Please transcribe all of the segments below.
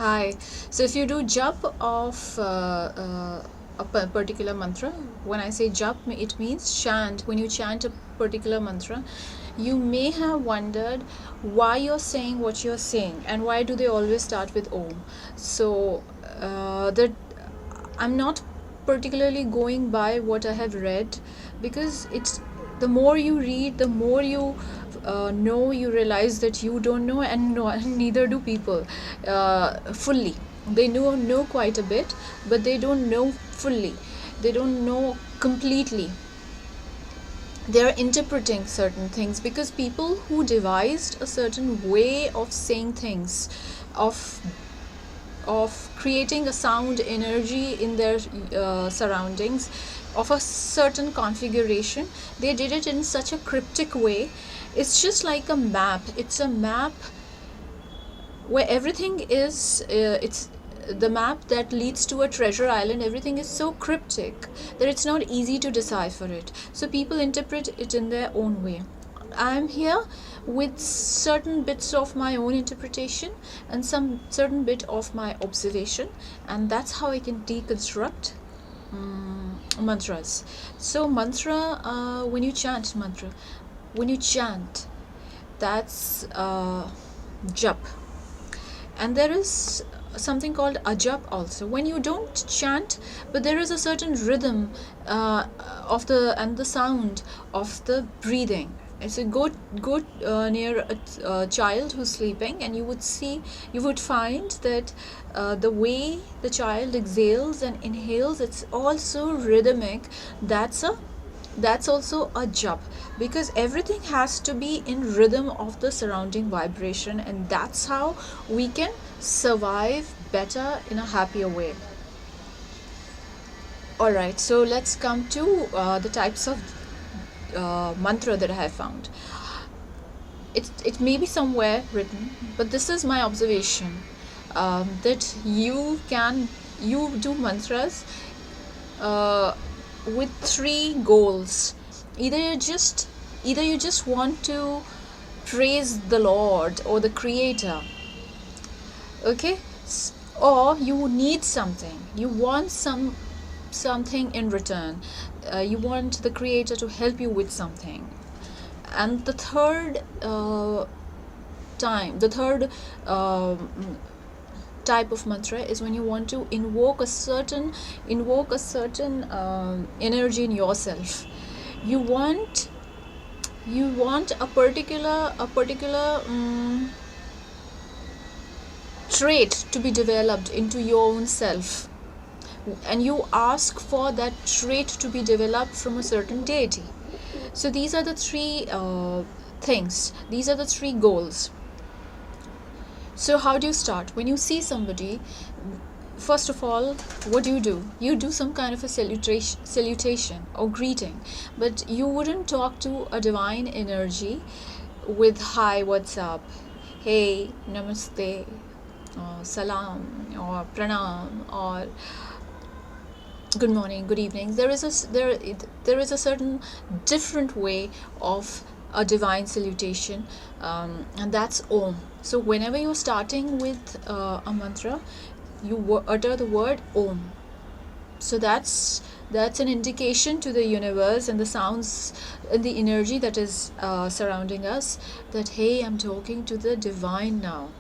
Hi. So if you do jap of a particular mantra, when I say jap, it means chant. When you chant a particular mantra, you may have wondered why you're saying what you're saying and why do they always start with Om. So that I'm not particularly going by what I have read, because it's the more you read, the more you know, you realize that you don't know, and no, neither do people fully. They know quite a bit, but they don't know fully. They don't know completely. They are interpreting certain things, because people who devised a certain way of saying things, of creating a sound energy in their surroundings, of a certain configuration, they did it in such a cryptic way. It's just like a map. It's a map where everything is it's the map that leads to a treasure island. Everything is so cryptic that it's not easy to decipher it, so people interpret it in their own way. I'm here with certain bits of my own interpretation and some certain bit of my observation, and that's how I can deconstruct mantras. So mantra, when you chant, that's jap. And there is something called ajap also, when you don't chant, but there is a certain rhythm of the sound of the breathing. So go near a child who's sleeping, and you would find that the way the child exhales and inhales, it's also rhythmic. That's also a jap, because everything has to be in rhythm of the surrounding vibration, and that's how we can survive better in a happier way. All right, so let's come to the types of mantra that I have found. It may be somewhere written, but this is my observation, that you do mantras uh, with three goals. Either you just want to praise the Lord or the Creator, okay, or you need something. You want something in return. You want the Creator to help you with something. And the third type of mantra is when you want to invoke a certain energy in yourself. You want a particular trait to be developed into your own self, and you ask for that trait to be developed from a certain deity. So these are the three things. These are the three goals. So how do you start? When you see somebody, first of all, what do? You do some kind of a salutation or greeting, but you wouldn't talk to a divine energy with hi, what's up, hey, namaste, or salam, or pranam, or good morning, good evening. There is a certain different way of a divine salutation, and that's Om. So whenever you're starting with a mantra, you utter the word Om. So that's an indication to the universe and the sounds and the energy that is surrounding us, that hey, I'm talking to the divine now.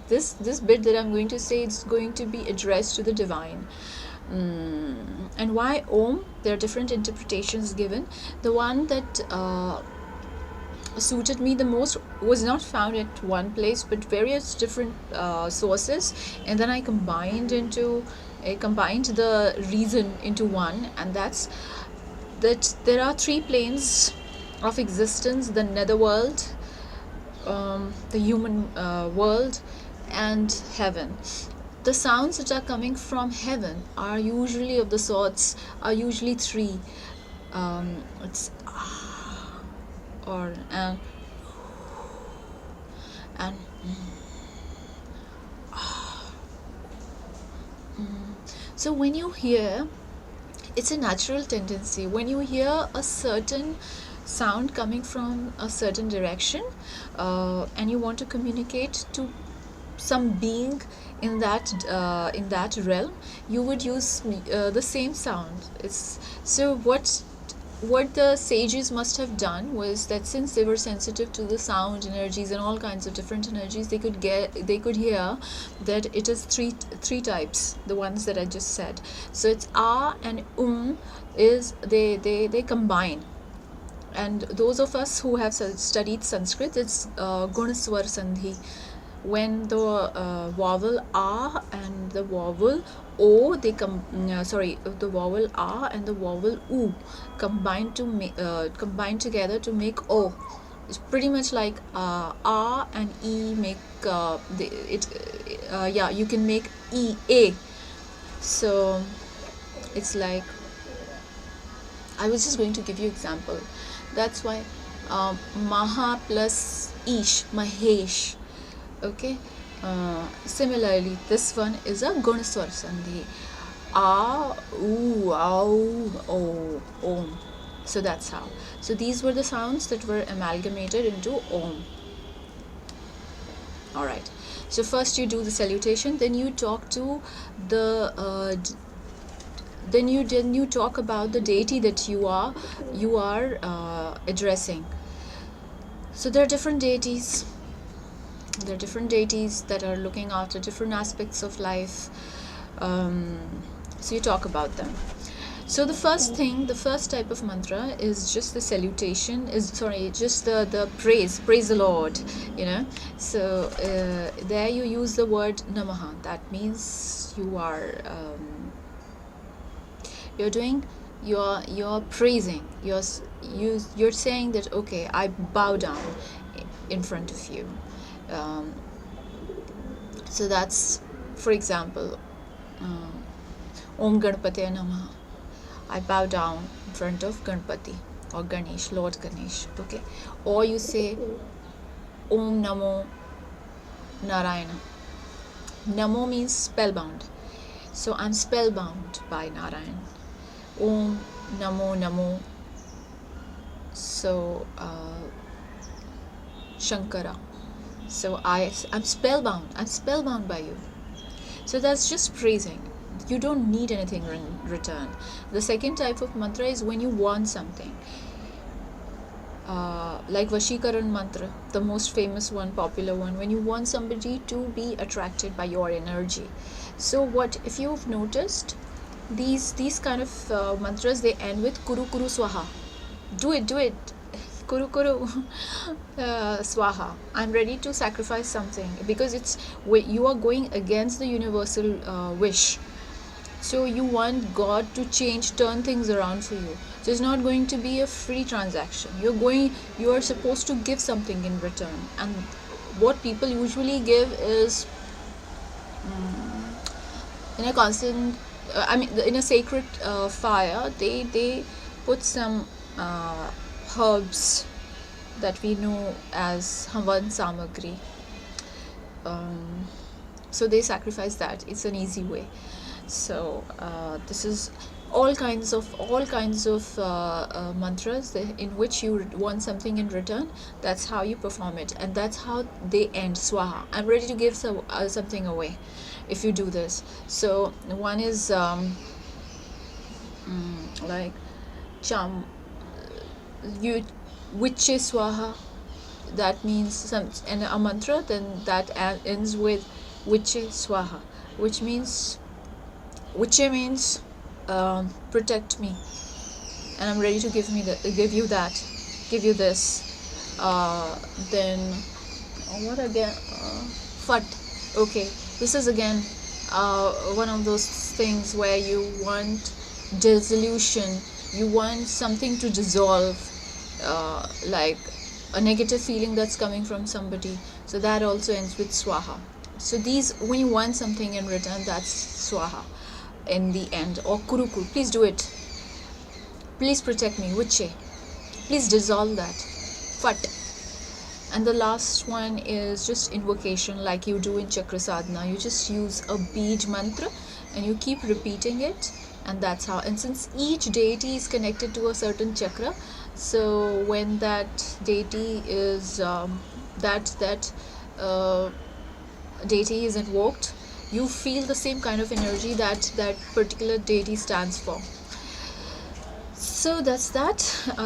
This bit that I'm going to say is going to be addressed to the divine. And why Om? There are different interpretations given. The one that suited me the most was not found at one place, but various different sources, and then I combined the reason into one, and that's that there are three planes of existence: the netherworld, the human world, and heaven. The sounds that are coming from heaven are usually of the sorts, are usually three. It's or and so when you hear, it's a natural tendency. When you hear a certain sound coming from a certain direction, and you want to communicate to some being in that realm, you would use the same sound. It's so what the sages must have done was that since they were sensitive to the sound energies and all kinds of different energies, they could hear that it is three types, the ones that I just said. So it's a and is they combine. And those of us who have studied Sanskrit, it's gun swar sandhi. When the vowel a and the vowel o, the vowel a and the vowel u combine together to make o. It's pretty much like a and e make you can make e a. So it's like, I was just going to give you example. That's why Maha plus Ish, Mahesh. Okay. Similarly, this one is a Gunaswar Sandhi. A, oo, ow, o, om. So that's how. So these were the sounds that were amalgamated into om. Alright. So first you do the salutation, then you talk to the then you talk about the deity that you are addressing. So there are different deities. There are different deities that are looking after different aspects of life. So you talk about them. So the first type of mantra is just the salutation, just the praise the Lord, So there you use the word namaha. That means you are you're praising, you're saying that, okay, I bow down in front of you. So that's, for example, Om Ganpate Namaha. I bow down in front of Ganpati or Ganesh, Lord Ganesh. Okay. Or you say Om Namo Narayana. Namo means spellbound. So I'm spellbound by Narayan. Om Namo. So Shankara. So I'm spellbound. I'm spellbound by you. So that's just praising. You don't need anything in return. The second type of mantra is when you want something. Like Vashikaran mantra, the most famous one, popular one, when you want somebody to be attracted by your energy. So what if you've noticed, these kind of mantras, they end with kuru kuru swaha. Do it. Kuru kuru swaha. I'm ready to sacrifice something, because you are going against the universal wish. So you want God to turn things around for you. So it's not going to be a free transaction. You are supposed to give something in return. And what people usually give is in a constant, in a sacred fire, they put some herbs that we know as Havan Samagri. So they sacrifice that. It's an easy way. So this is all kinds of mantras in which you want something in return. That's how you perform it, and that's how they end. Swaha. I'm ready to give something away if you do this. So one is like cham. You which is swaha. That means and a mantra then that ends with which is swaha, which means protect me, and I'm ready to give you this. Then what again? Fat. Okay, this is again one of those things where you want dissolution. You want something to dissolve, like a negative feeling that's coming from somebody. So that also ends with swaha. So when you want something in return, that's swaha in the end. Or kuruku, please do it, please protect me, viche, please dissolve that, fat. And the last one is just invocation, like you do in chakra sadhana. You just use a bead mantra and you keep repeating it, and that's how. And since each deity is connected to a certain chakra, so when that deity is deity is invoked, you feel the same kind of energy that that particular deity stands for. So that's that.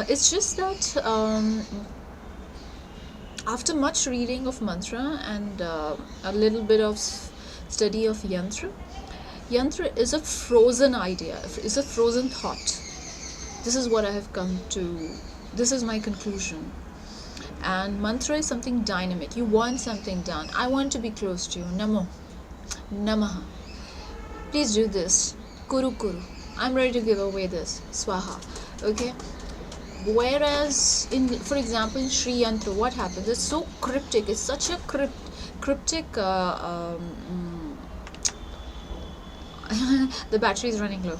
It's just that after much reading of mantra and a little bit of study of yantra is a frozen idea, is a frozen thought. This is what I have come to, this is my conclusion. And mantra is something dynamic. You want something done. I want to be close to you. Namo, namaha. Please do this. Kuru kuru. I'm ready to give away this. Swaha. Okay. Whereas in, for example, in Sri Yantra, what happens? It's so cryptic. It's such a cryptic. The battery is running low.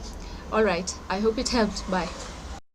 All right. I hope it helped. Bye.